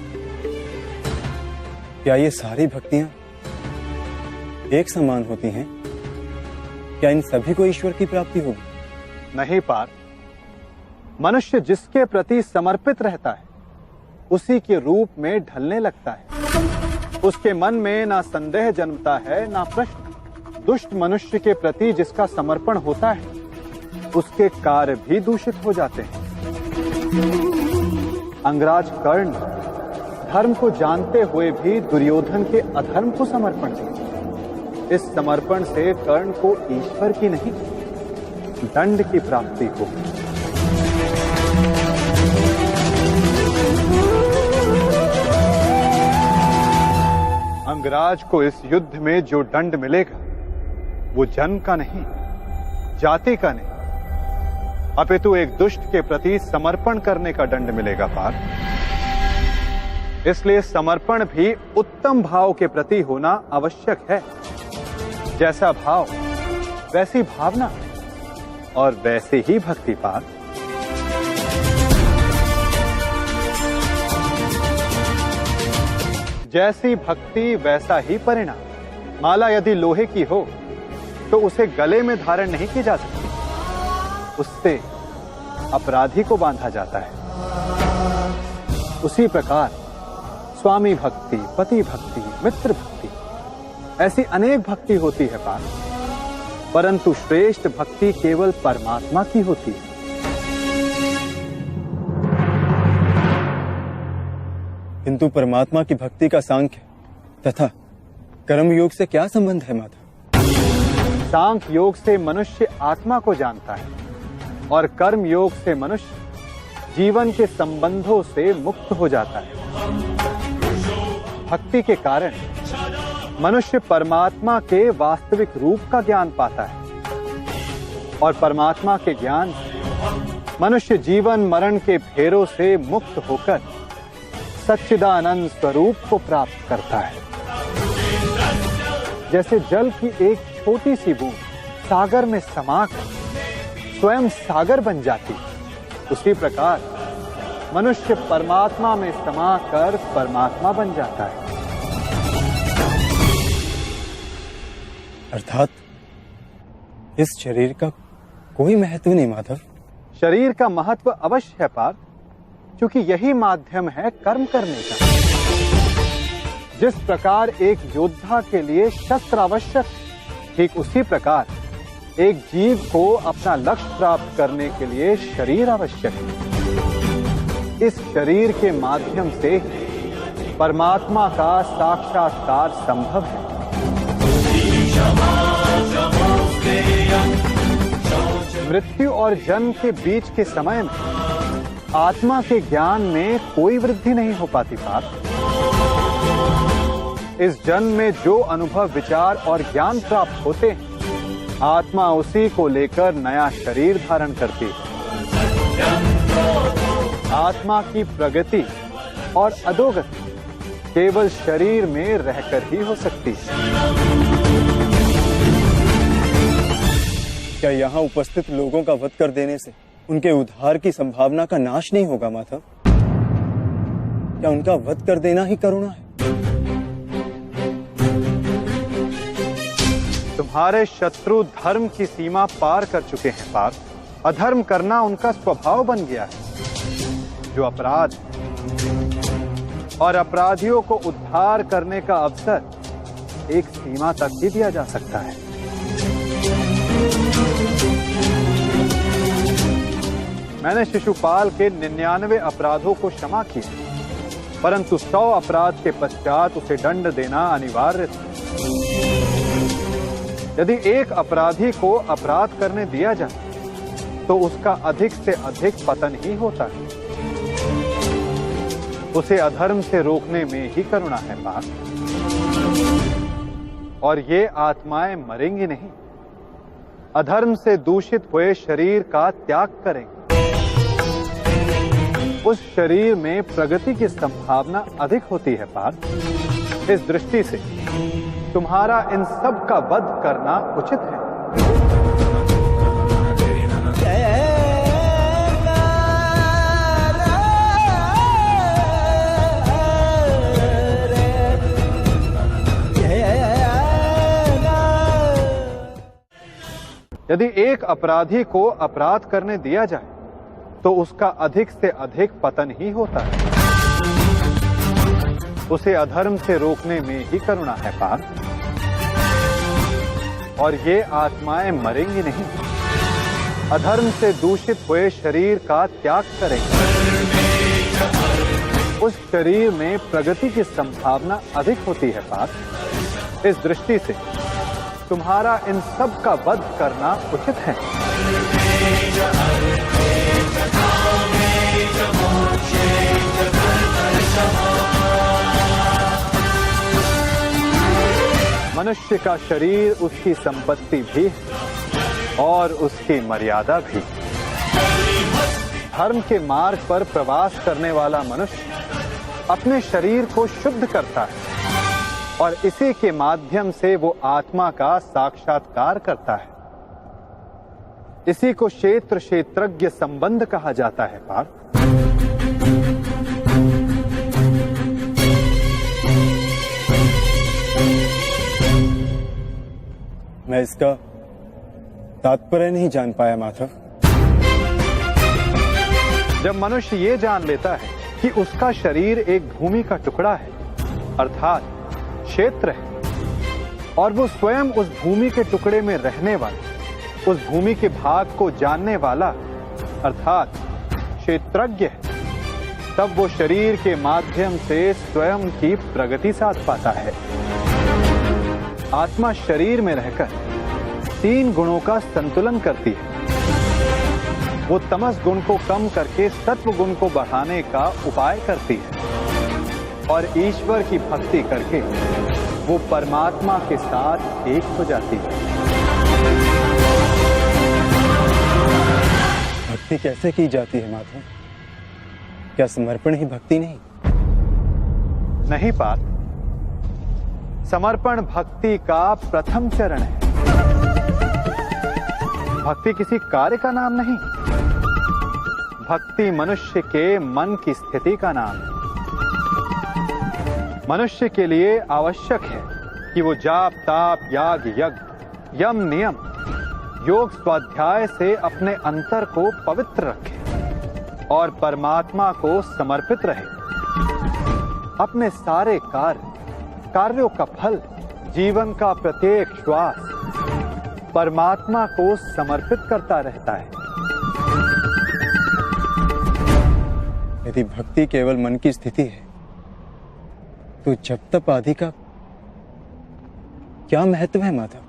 क्या ये सारी भक्तियां एक समान होती हैं? क्या इन सभी को ईश्वर की प्राप्ति होगी? नहीं पार्थ, मनुष्य जिसके प्रति समर्पित रहता है उसी के रूप में ढलने लगता है। उसके मन में ना संदेह जन्मता है ना प्रश्न। दुष्ट मनुष्य के प्रति जिसका समर्पण होता है उसके कार्य भी दूषित हो जाते हैं। अंगराज कर्ण धर्म को जानते हुए भी दुर्योधन के अधर्म को समर्पण किया। इस समर्पण से कर्ण को ईश्वर की नहीं दंड की प्राप्ति हो। अंगराज को इस युद्ध में जो दंड मिलेगा वो जन्म का नहीं, जाति का नहीं, अपितु एक दुष्ट के प्रति समर्पण करने का दंड मिलेगा पार्थ। इसलिए समर्पण भी उत्तम भाव के प्रति होना आवश्यक है। जैसा भाव वैसी भावना और वैसे ही भक्ति पार्थ। जैसी भक्ति वैसा ही परिणाम। माला यदि लोहे की हो तो उसे गले में धारण नहीं की जा सकती, उससे अपराधी को बांधा जाता है। उसी प्रकार स्वामी भक्ति, पति भक्ति, मित्र भक्ति, ऐसी अनेक भक्ति होती है पार्थ, परंतु श्रेष्ठ भक्ति केवल परमात्मा की होती है। किंतु परमात्मा की भक्ति का सांख्य तथा कर्म योग से क्या संबंध है माधव? सांख्य योग से मनुष्य आत्मा को जानता है और कर्म योग से मनुष्य जीवन के संबंधों से मुक्त हो जाता है। भक्ति के कारण मनुष्य परमात्मा के वास्तविक रूप का ज्ञान पाता है और परमात्मा के ज्ञान मनुष्य जीवन मरण के फेरों से मुक्त होकर सच्चिदानंद स्वरूप को प्राप्त करता है। जैसे जल की एक छोटी सी बूंद सागर में समाकर स्वयं सागर बन जाती, उसी प्रकार मनुष्य परमात्मा में समाकर परमात्मा बन जाता है। अर्थात इस शरीर का कोई महत्व नहीं माधव। शरीर का महत्व अवश्य है पार्थ, क्योंकि यही माध्यम है कर्म करने का। जिस प्रकार एक योद्धा के लिए शस्त्र आवश्यक, ठीक उसी प्रकार एक जीव को अपना लक्ष्य प्राप्त करने के लिए शरीर आवश्यक है। इस शरीर के माध्यम से परमात्मा का साक्षात्कार संभव है। मृत्यु और जन्म के बीच के समय में आत्मा के ज्ञान में कोई वृद्धि नहीं हो पाती पार्थ। इस जन्म में जो अनुभव, विचार और ज्ञान प्राप्त होते हैं, आत्मा उसी को लेकर नया शरीर धारण करती है। आत्मा की प्रगति और अधोगति केवल शरीर में रहकर ही हो सकती है। क्या यहाँ उपस्थित लोगों का वध कर देने से उनके उद्धार की संभावना का नाश नहीं होगा माधव? क्या उनका वध कर देना ही करुणा है? तुम्हारे शत्रु धर्म की सीमा पार कर चुके हैं पार्थ। अधर्म करना उनका स्वभाव बन गया है। जो अपराध और अपराधियों को उद्धार करने का अवसर एक सीमा तक ही दिया जा सकता है। मैंने शिशुपाल के 99 अपराधों को क्षमा किया, परंतु 100 अपराध के पश्चात उसे दंड देना अनिवार्य था। यदि एक अपराधी को अपराध करने दिया जाए तो उसका अधिक से अधिक पतन ही होता है। उसे अधर्म से रोकने में ही करुणा है पार्थ। और ये आत्माएं मरेंगी नहीं, अधर्म से दूषित हुए शरीर का त्याग करेंगे। उस शरीर में प्रगति की संभावना अधिक होती है पार्थ। इस दृष्टि से तुम्हारा इन सब का वध करना उचित है। यदि एक अपराधी को अपराध करने दिया जाए तो उसका अधिक से अधिक पतन ही होता है। उसे अधर्म से रोकने में ही करुणा है पार्थ। और ये आत्माएं मरेंगी नहीं, अधर्म से दूषित हुए शरीर का त्याग करेंगे। उस शरीर में प्रगति की संभावना अधिक होती है पार्थ। इस दृष्टि से तुम्हारा इन सब का वध करना उचित है। मनुष्य का शरीर उसकी संपत्ति भी है और उसकी मर्यादा भी। धर्म के मार्ग पर प्रवास करने वाला मनुष्य अपने शरीर को शुद्ध करता है और इसी के माध्यम से वो आत्मा का साक्षात्कार करता है। इसी को क्षेत्र क्षेत्रज्ञ संबंध कहा जाता है पार्थ। मैं इसका तात्पर्य नहीं जान पाया माधव। जब मनुष्य ये जान लेता है कि उसका शरीर एक भूमि का टुकड़ा है, अर्थात क्षेत्र है, और वो स्वयं उस भूमि के टुकड़े में रहने वाला, उस भूमि के भाग को जानने वाला अर्थात क्षेत्रज्ञ है, तब वो शरीर के माध्यम से स्वयं की प्रगति साध पाता है। आत्मा शरीर में रहकर 3 गुणों का संतुलन करती है। वो तमस गुण को कम करके सत्व गुण को बढ़ाने का उपाय करती है और ईश्वर की भक्ति करके वो परमात्मा के साथ एक हो जाती है। भक्ति कैसे की जाती है माधव? क्या समर्पण ही भक्ति नहीं? नहीं पार्थ, समर्पण भक्ति का प्रथम चरण है। भक्ति किसी कार्य का नाम नहीं, भक्ति मनुष्य के मन की स्थिति का नाम है। मनुष्य के लिए आवश्यक है कि वो जाप ताप याग यज्ञ यम नियम योग स्वाध्याय से अपने अंतर को पवित्र रखे और परमात्मा को समर्पित रहे। अपने सारे कार्यों का फल, जीवन का प्रत्येक श्वास परमात्मा को समर्पित करता रहता है। यदि भक्ति केवल मन की स्थिति है तो जप तप आदि का क्या महत्व है माधव?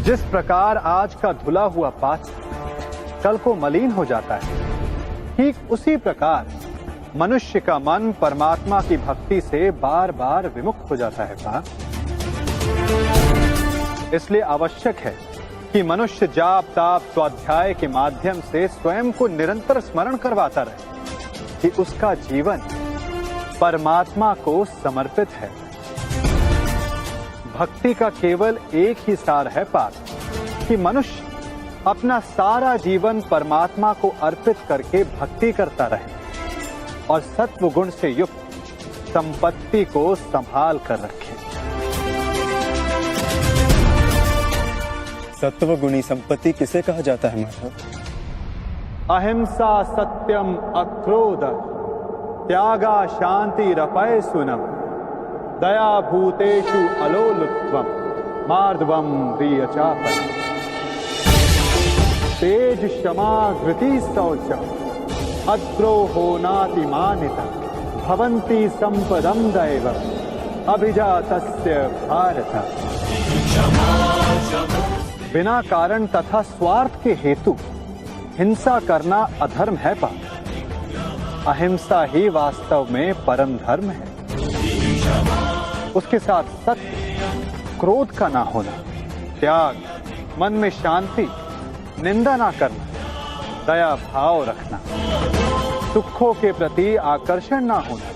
जिस प्रकार आज का धुला हुआ पात्र कल को मलिन हो जाता है, ठीक उसी प्रकार मनुष्य का मन परमात्मा की भक्ति से बार बार विमुख हो जाता है पार्थ। इसलिए आवश्यक है कि मनुष्य जाप ताप स्वाध्याय के माध्यम से स्वयं को निरंतर स्मरण करवाता रहे कि उसका जीवन परमात्मा को समर्पित है। भक्ति का केवल एक ही सार है पार्थ कि मनुष्य अपना सारा जीवन परमात्मा को अर्पित करके भक्ति करता रहे और सत्व गुण से युक्त संपत्ति को संभाल कर रखे। सत्व गुणी संपत्ति किसे कहा जाता है माधव? अहिंसा सत्यम अक्रोध त्यागा शांति रपय सुनम दया भूतेषु अलोलुत्वम मार्दवम प्रियचापन तेज क्षमा धृति शौचम अद्रोहो नातिमानिता भवन्ति संपदम दैवम अभिजातस्य भारत। बिना कारण तथा स्वार्थ के हेतु हिंसा करना अधर्म है पार्थ। अहिंसा ही वास्तव में परम धर्म है। उसके साथ सत्य, क्रोध का ना होना, त्याग, मन में शांति, निंदा ना करना, दया भाव रखना, सुखों के प्रति आकर्षण ना होना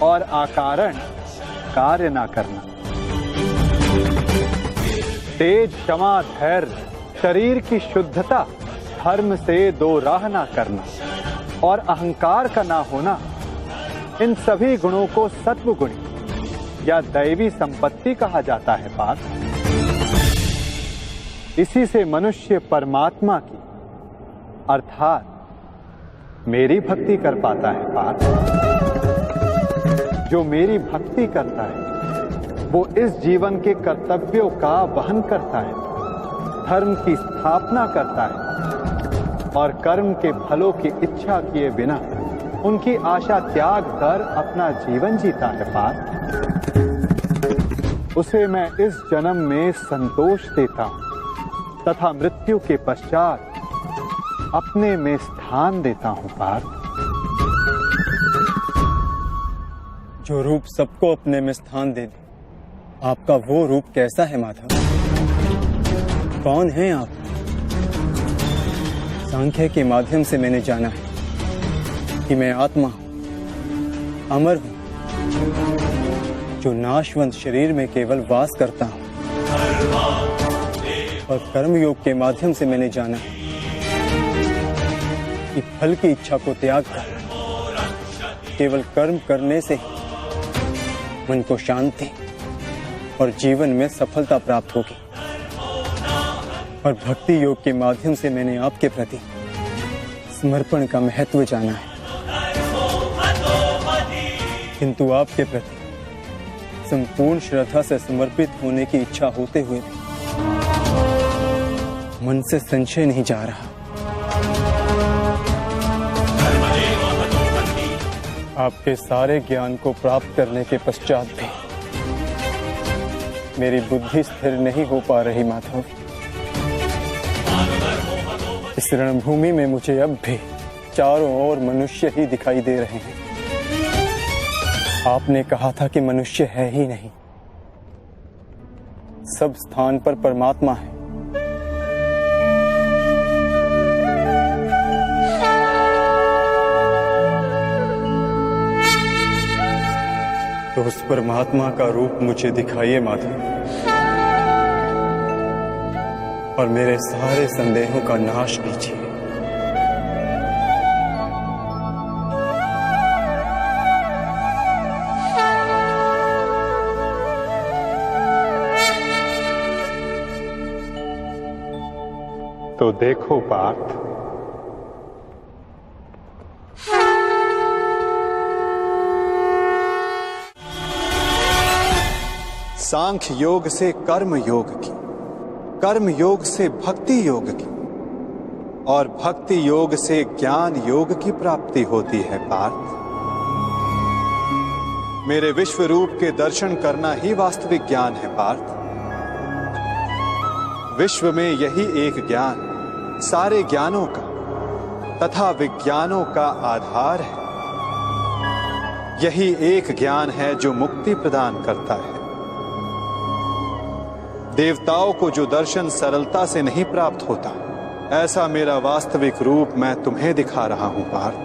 और अकारण कार्य ना करना, तेज क्षमा धैर्य, शरीर की शुद्धता, धर्म से दो राह ना करना और अहंकार का ना होना, इन सभी गुणों को सत्व गुणी या दैवी संपत्ति कहा जाता है पार्थ। इसी से मनुष्य परमात्मा की अर्थात मेरी भक्ति कर पाता है पार्थ। जो मेरी भक्ति करता है वो इस जीवन के कर्तव्यों का वहन करता है, धर्म की स्थापना करता है और कर्म के फलों की इच्छा किए बिना उनकी आशा त्याग कर अपना जीवन जीता है पार्थ। उसे मैं इस जन्म में संतोष देता हूं तथा मृत्यु के पश्चात अपने में स्थान देता हूं पार्थ। जो रूप सबको अपने में स्थान दे दे, आपका वो रूप कैसा है माधव? कौन है आप? सांख्य के माध्यम से मैंने जाना है कि मैं आत्मा हूं, अमर हूं, जो नाशवंत शरीर में केवल वास करता हूं। और कर्मयोग के माध्यम से मैंने जाना है कि फल की इच्छा को त्याग कर केवल कर्म करने से ही मन को शांति और जीवन में सफलता प्राप्त होगी। और भक्ति योग के माध्यम से मैंने आपके प्रति समर्पण का महत्व जाना है। किंतु आपके प्रति संपूर्ण श्रद्धा से समर्पित होने की इच्छा होते हुए भी मन से संशय नहीं जा रहा। आपके सारे ज्ञान को प्राप्त करने के पश्चात भी मेरी बुद्धि स्थिर नहीं हो पा रही माधव। इस रणभूमि में मुझे अब भी चारों ओर मनुष्य ही दिखाई दे रहे हैं। आपने कहा था कि मनुष्य है ही नहीं, सब स्थान पर परमात्मा है। तो उस परमात्मा का रूप मुझे दिखाइए माधव, और मेरे सारे संदेहों का नाश कीजिए। तो देखो पार्थ, सांख्य योग से कर्म योग की, कर्म योग से भक्ति योग की, और भक्ति योग से ज्ञान योग की प्राप्ति होती है पार्थ। मेरे विश्व रूप के दर्शन करना ही वास्तविक ज्ञान है पार्थ। विश्व में यही एक ज्ञान सारे ज्ञानों का तथा विज्ञानों का आधार है। यही एक ज्ञान है जो मुक्ति प्रदान करता है। देवताओं को जो दर्शन सरलता से नहीं प्राप्त होता, ऐसा मेरा वास्तविक रूप मैं तुम्हें दिखा रहा हूं पार्थ।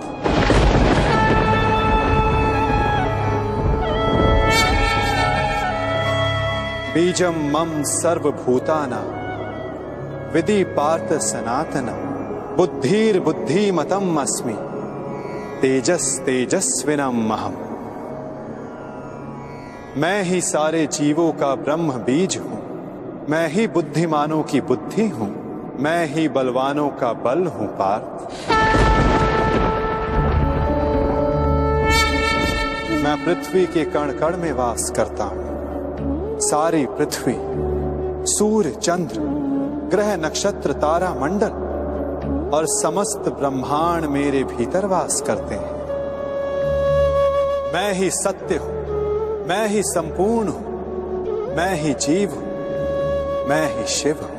बीजम मम सर्वभूताना विधि पार्थ सनातना, बुद्धिर बुद्धिमतम अस्मि, तेजस तेजस्विनम अहम्। मैं ही सारे जीवों का ब्रह्म बीज हूं, मैं ही बुद्धिमानों की बुद्धि हूं, मैं ही बलवानों का बल हूं पार्थ। मैं पृथ्वी के कण कण में वास करता हूं। सारी पृथ्वी, सूर्य, चंद्र, ग्रह, नक्षत्र, तारा मंडल और समस्त ब्रह्मांड मेरे भीतर वास करते हैं। मैं ही सत्य हूं, मैं ही संपूर्ण हूं, मैं ही जीव हूं, मैं ही शिव हूं।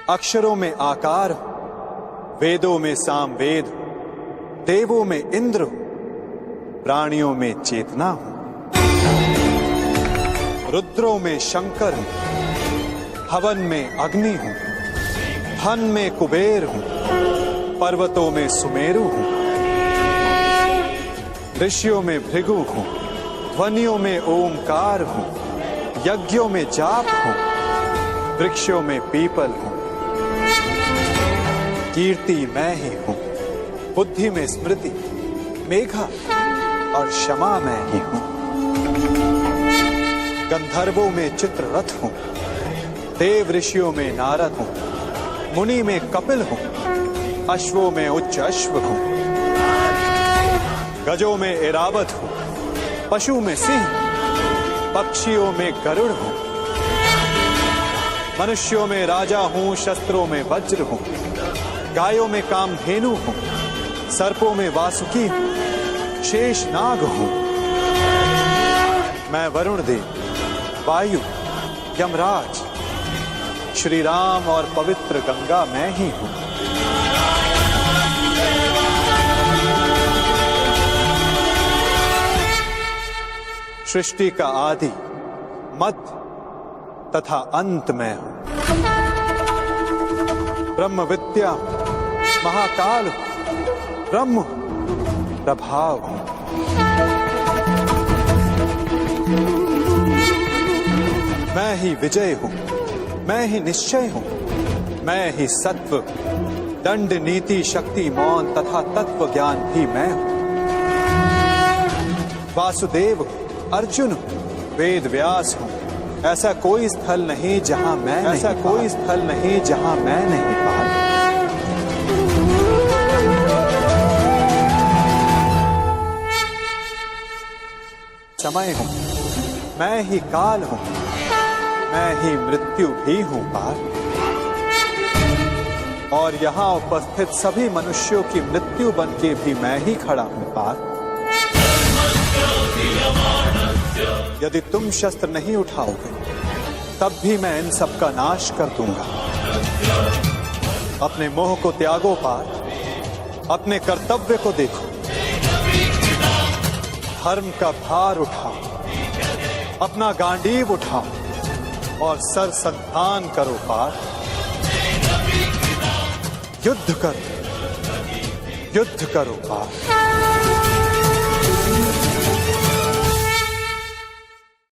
अक्षरों में आकार हूं, वेदों में सामवेद हूं, देवों में इंद्र हूं, प्राणियों में चेतना हूं, रुद्रों में शंकर हूं, हवन में अग्नि हूं, धन में कुबेर हूं, पर्वतों में सुमेरु हूं, ऋषियों में भृगु हूं, ध्वनियों में ओमकार हूं, यज्ञों में जाप हूं, वृक्षों में पीपल हूं, कीर्ति मैं ही हूं, बुद्धि में स्मृति, मेघा और क्षमा मैं ही हूं, गंधर्वों में चित्ररथ हूं, देव ऋषियों में नारद हूं, मुनि में कपिल हूं, अश्वों में उच्च अश्व हूं, गजों में ऐरावत हूं, पशु में सिंह, पक्षियों में गरुड़ हूं, मनुष्यों में राजा हूं, शस्त्रों में वज्र हूं, गायों में कामधेनु हूं, सर्पों में वासुकी हूं, शेषनाग हूं। मैं वरुण देव, वायु, यमराज, श्री राम और पवित्र गंगा मैं ही हूं। सृष्टि का आदि, मध्य तथा अंत मैं हूं। ब्रह्म विद्या, महाकाल हूं, ब्रह्म प्रभाव हूं। मैं ही विजय हूं, मैं ही निश्चय हूं, मैं ही सत्व, दंड, नीति, शक्ति, मौन तथा तत्व ज्ञान भी मैं हूं। वासुदेव, अर्जुन, वेद व्यास हूं। ऐसा कोई स्थल नहीं जहां मैं नहीं, ऐसा कोई स्थल नहीं जहां मैं नहीं पार। समय हूं, मैं ही काल हूं, मैं ही मृत्यु भी हूं पार। और यहां उपस्थित सभी मनुष्यों की मृत्यु बन के भी मैं ही खड़ा हूं पार। यदि तुम शस्त्र नहीं उठाओगे तब भी मैं इन सब का नाश कर दूंगा। अपने मोह को त्यागो पार्थ, अपने कर्तव्य को देखो, धर्म का भार उठाओ, अपना गांडीव उठाओ और सरसंधान करो पार्थ। युद्ध करो पार्थ।